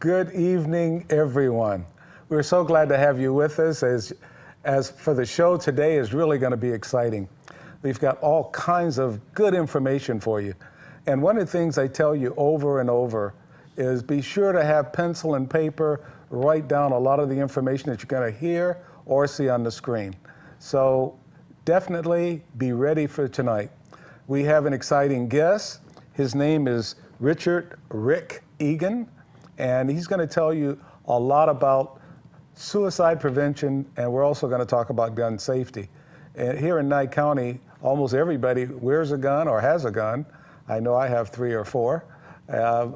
Good evening, everyone. We're so glad to have you with us as for the show today is really going to be exciting. We've got all kinds of good information for you. And one of the things I tell you over and over is be sure to have pencil and paper, write down a lot of the information that you're going to hear or see on the screen. So definitely be ready for tonight. We have an exciting guest. His name is Rick Egan, and he's going to tell you a lot about suicide prevention, and we're also going to talk about gun safety. And here in Nye County, almost everybody wears a gun or has a gun. I know I have 3 or 4.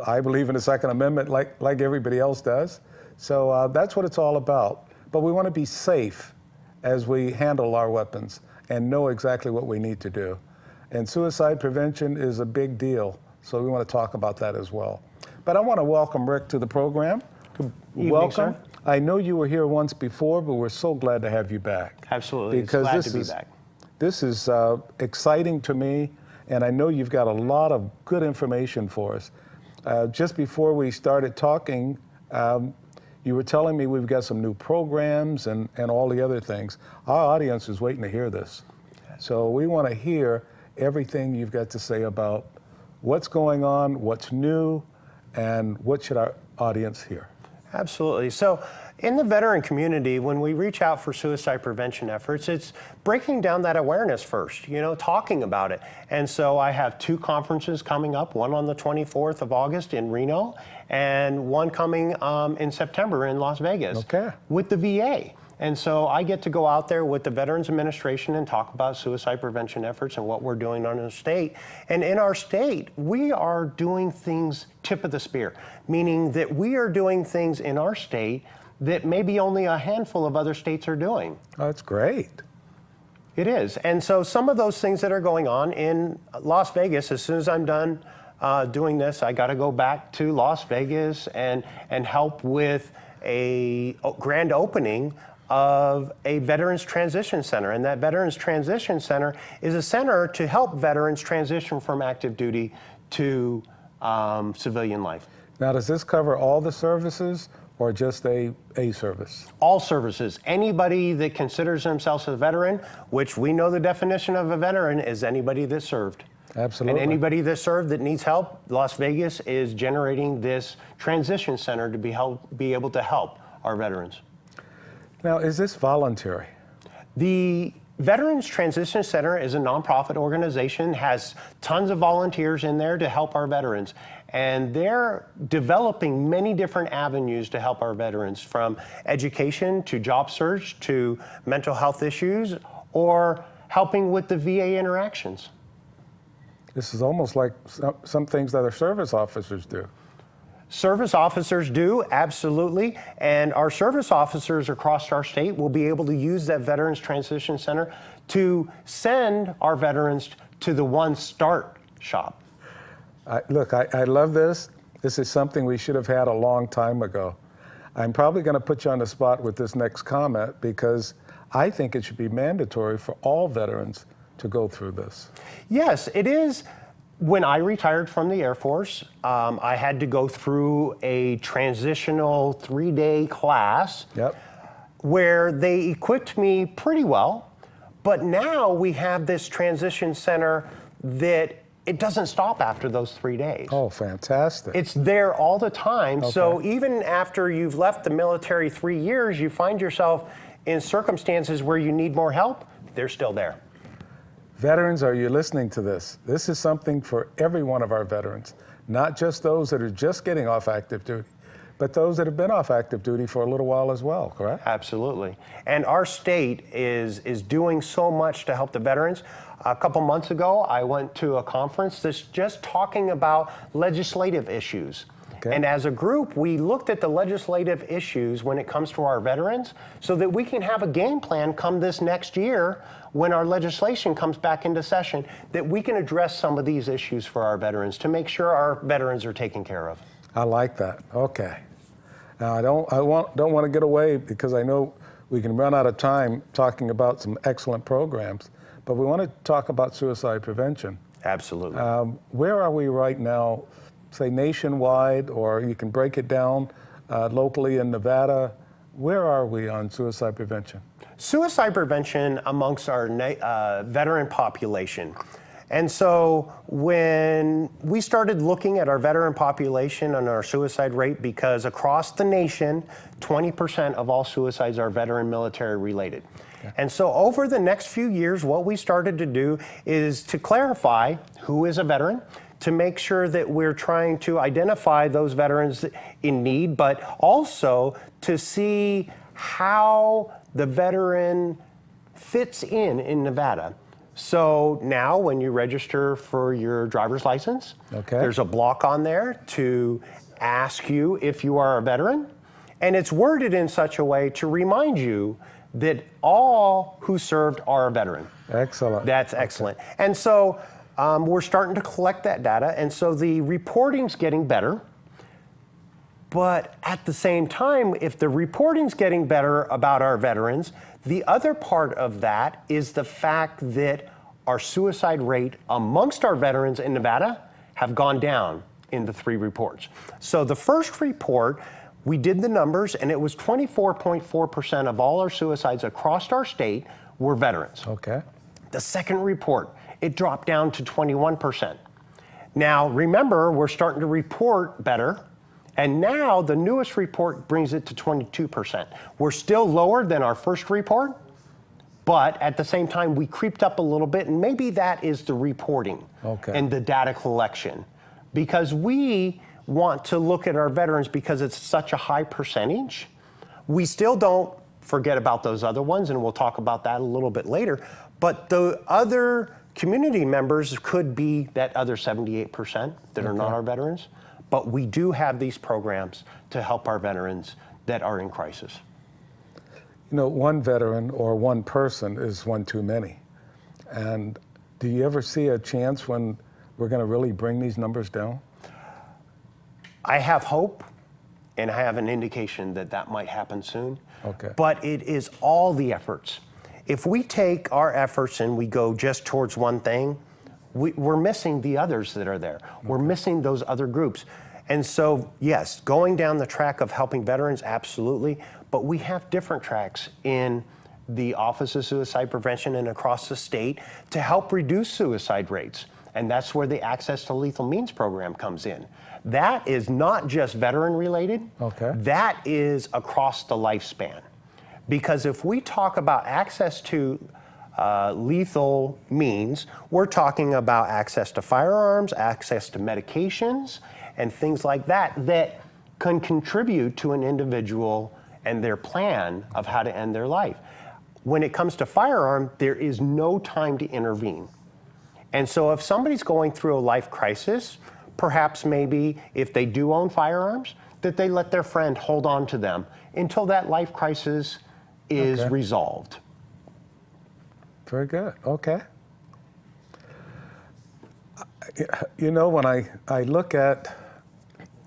I believe in the Second Amendment like everybody else does. So that's what it's all about. But we want to be safe as we handle our weapons and know exactly what we need to do. And suicide prevention is a big deal, so we want to talk about that as well. But I want to welcome Rick to the program. Welcome. Sir. I know you were here once before, but we're so glad to have you back. Absolutely, because glad to be back. This is exciting to me, and I know you've got a lot of good information for us. Just before we started talking, you were telling me we've got some new programs and all the other things. Our audience is waiting to hear this. So we want to hear everything you've got to say about what's going on, what's new, and what should our audience hear? Absolutely. So in the veteran community, when we reach out for suicide prevention efforts, it's breaking down that awareness first, talking about it. And so I have 2 conferences coming up, one on the 24th of August in Reno, and one coming in September in Las Vegas with the VA. And so I get to go out there with the Veterans Administration and talk about suicide prevention efforts and what we're doing on the state. And in our state, we are doing things tip of the spear, meaning that we are doing things in our state that maybe only a handful of other states are doing. Oh, that's great. It is. And so some of those things that are going on in Las Vegas, as soon as I'm done doing this, I got to go back to Las Vegas and help with a grand opening of a Veterans Transition Center. And that Veterans Transition Center is a center to help veterans transition from active duty to civilian life. Now, does this cover all the services or just a service? All services. Anybody that considers themselves a veteran, which we know the definition of a veteran is anybody that served. Absolutely. And anybody that served that needs help, Las Vegas is generating this transition center to be able to help our veterans. Now, is this voluntary? The Veterans Transition Center is a nonprofit organization, has tons of volunteers in there to help our veterans. And they're developing many different avenues to help our veterans, from education to job search to mental health issues or helping with the VA interactions. This is almost like some things that our service officers do. Service officers do, absolutely. And our service officers across our state will be able to use that Veterans Transition Center to send our veterans to the One Start shop. Look, I love this. This is something we should have had a long time ago. I'm probably going to put you on the spot with this next comment because I think it should be mandatory for all veterans to go through this. Yes, it is. When I retired from the Air Force, I had to go through a transitional 3-day class where they equipped me pretty well. But now we have this transition center that it doesn't stop after those 3 days. Oh, fantastic. It's there all the time. Okay. So even after you've left the military 3 years, you find yourself in circumstances where you need more help, they're still there. Veterans, are you listening to this? This is something for every one of our veterans, not just those that are just getting off active duty, but those that have been off active duty for a little while as well, correct? Absolutely. And our state is doing so much to help the veterans. A couple months ago, I went to a conference that's just talking about legislative issues. Okay. And as a group, we looked at the legislative issues when it comes to our veterans so that we can have a game plan come this next year when our legislation comes back into session, that we can address some of these issues for our veterans to make sure our veterans are taken care of. I like that. Okay. Now, I don't want to get away because I know we can run out of time talking about some excellent programs, but we want to talk about suicide prevention. Absolutely. Where are we right now say nationwide, or you can break it down locally in Nevada. Where are we on suicide prevention? Suicide prevention amongst our veteran population. And so when we started looking at our veteran population and our suicide rate, because across the nation, 20% of all suicides are veteran military related. Okay. And so over the next few years, what we started to do is to clarify who is a veteran, to make sure that we're trying to identify those veterans in need, but also to see how the veteran fits in Nevada. So now when you register for your driver's license, there's a block on there to ask you if you are a veteran. And it's worded in such a way to remind you that all who served are a veteran. Excellent. That's excellent. Okay. And so we're starting to collect that data. And so the reporting's getting better. But at the same time, if the reporting's getting better about our veterans, the other part of that is the fact that our suicide rate amongst our veterans in Nevada have gone down in the 3 reports. So the first report, we did the numbers, and it was 24.4% of all our suicides across our state were veterans. Okay. The second report, it dropped down to 21%. Now, remember, we're starting to report better. And now the newest report brings it to 22%. We're still lower than our first report, but at the same time, we creeped up a little bit, and maybe that is the reporting and the data collection. Because we want to look at our veterans because it's such a high percentage. We still don't forget about those other ones, and we'll talk about that a little bit later. But the other community members could be that other 78% that are not our veterans. But we do have these programs to help our veterans that are in crisis. You know, one veteran or one person is one too many. And do you ever see a chance when we're going to really bring these numbers down? I have hope, and I have an indication that that might happen soon. Okay. But it is all the efforts. If we take our efforts and we go just towards one thing, we're missing the others that are there. We're missing those other groups. And so, yes, going down the track of helping veterans, absolutely, but we have different tracks in the Office of Suicide Prevention and across the state to help reduce suicide rates. And that's where the Access to Lethal Means program comes in. That is not just veteran related, that is across the lifespan. Because if we talk about access to lethal means, we're talking about access to firearms, access to medications, and things like that that can contribute to an individual and their plan of how to end their life. When it comes to firearm, there is no time to intervene. And so if somebody's going through a life crisis, perhaps maybe if they do own firearms, that they let their friend hold on to them until that life crisis is resolved. Very good. Okay. You know, when I look at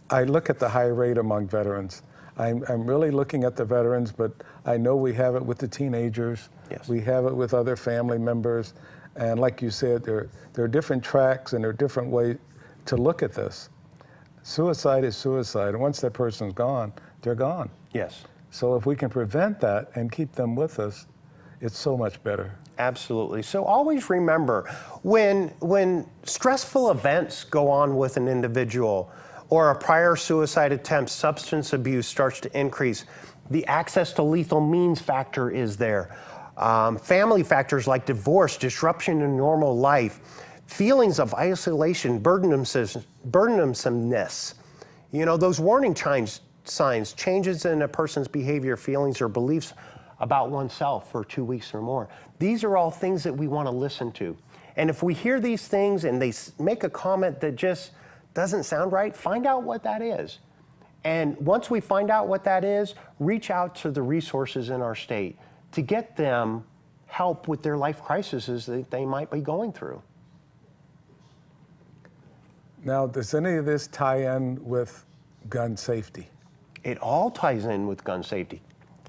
the high rate among veterans, I'm really looking at the veterans, but I know we have it with the teenagers. Yes. We have it with other family members. And like you said, there are different tracks and there are different ways to look at this. Suicide is suicide. And once that person's gone, they're gone. Yes. So if we can prevent that and keep them with us, it's so much better. Absolutely. So always remember, when stressful events go on with an individual or a prior suicide attempt, substance abuse starts to increase, the access to lethal means factor is there. Family factors like divorce, disruption in normal life, feelings of isolation, burdensomeness, you know, those warning signs, changes in a person's behavior, feelings, or beliefs about oneself for 2 weeks or more. These are all things that we want to listen to. And if we hear these things and they make a comment that just doesn't sound right, find out what that is. And once we find out what that is, reach out to the resources in our state to get them help with their life crises that they might be going through. Now, does any of this tie in with gun safety? It all ties in with gun safety.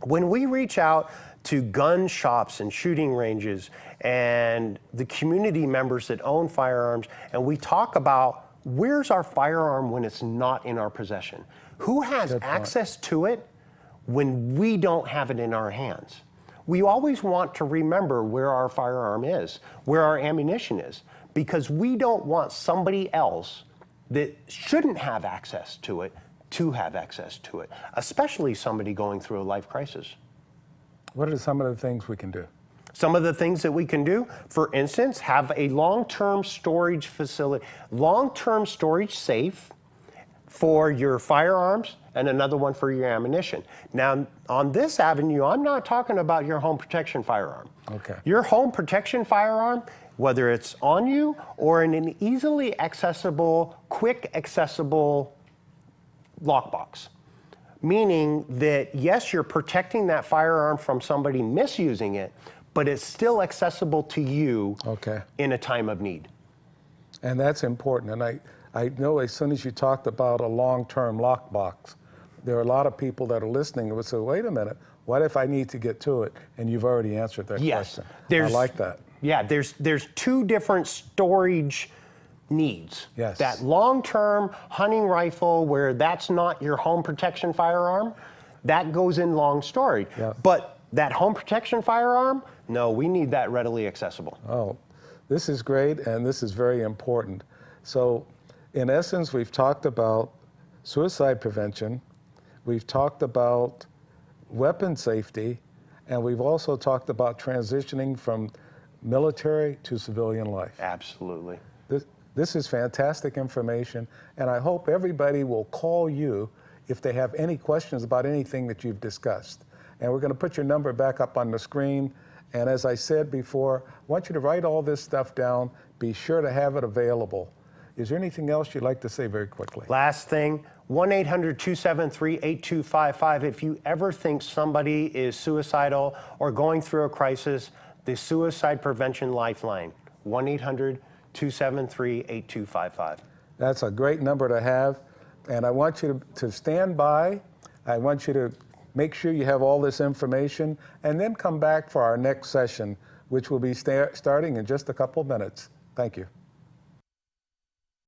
When we reach out to gun shops and shooting ranges and the community members that own firearms, and we talk about where's our firearm when it's not in our possession? Who has access to it when we don't have it in our hands? We always want to remember where our firearm is, where our ammunition is, because we don't want somebody else that shouldn't have access to it to have access to it, especially somebody going through a life crisis. What are some of the things we can do? Some of the things that we can do, for instance, have a long-term storage facility, long-term storage safe for your firearms and another one for your ammunition. Now, on this avenue, I'm not talking about your home protection firearm. Okay. Your home protection firearm, whether it's on you or in an easily accessible, quick accessible lockbox. Meaning that, yes, you're protecting that firearm from somebody misusing it, but it's still accessible to you in a time of need. And that's important. And I know as soon as you talked about a long-term lockbox, there are a lot of people that are listening who would say, wait a minute, what if I need to get to it? And you've already answered that question. I like that. Yeah, there's two different storage needs. Yes. That long-term hunting rifle where that's not your home protection firearm, that goes in long storage. Yeah. But that home protection firearm, no, we need that readily accessible. Oh, this is great, and this is very important. So, in essence, we've talked about suicide prevention, we've talked about weapon safety, and we've also talked about transitioning from military to civilian life. Absolutely. This is fantastic information, and I hope everybody will call you if they have any questions about anything that you've discussed. And we're going to put your number back up on the screen. And as I said before, I want you to write all this stuff down. Be sure to have it available. Is there anything else you'd like to say very quickly? Last thing, 1-800-273-8255. If you ever think somebody is suicidal or going through a crisis, the Suicide Prevention Lifeline, 1-800-273-8255. That's a great number to have. And I want you to stand by. I want you to make sure you have all this information, and then come back for our next session, which will be starting in just a couple minutes. Thank you.